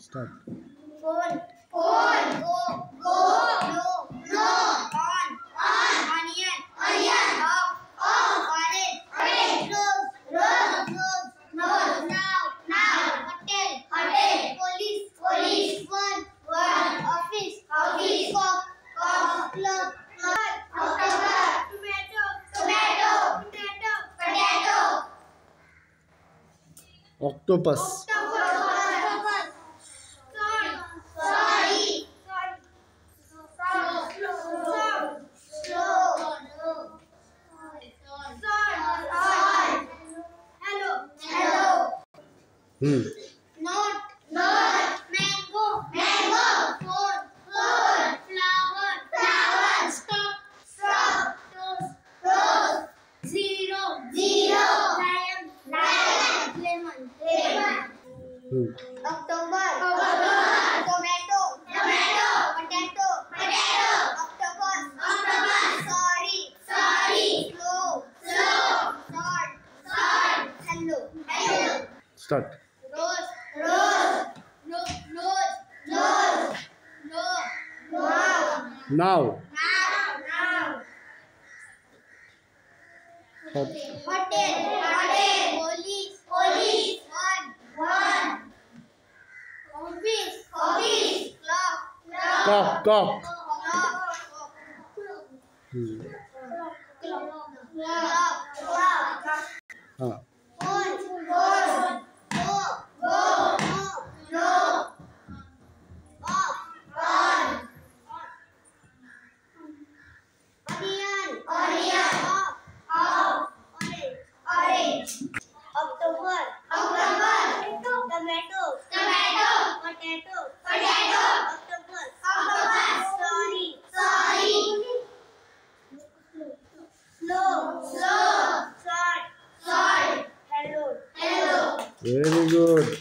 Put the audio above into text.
Start. Phone. Phone. Go. Go. No. No. On. On. Onion. Onion. Off. Off. Orange. Orange. Rose. Rose. Rose. Nose. Now. Now. Hotel. Hotel. Police. Police. One. One. Office. Office. Cop. Cop. Club. Club. October. Tomato. Tomato. Potato. Potato. Octopus. Not. Mango. Phone. Flower. Stop. Rose. Zero. Lion. Lemon. October. Tomato. Potato. Octopus. Sorry. Slow. Salt. Hello. Start. Rose. Nose. No. Now. Hotel. Police. One. Office. Clock. Cock. Phone. Go. No. Off. On. Onion. Off. Orange. October. Tomato. Potato. Octopus. Sorry. Slow. Salt. Hello. Very good.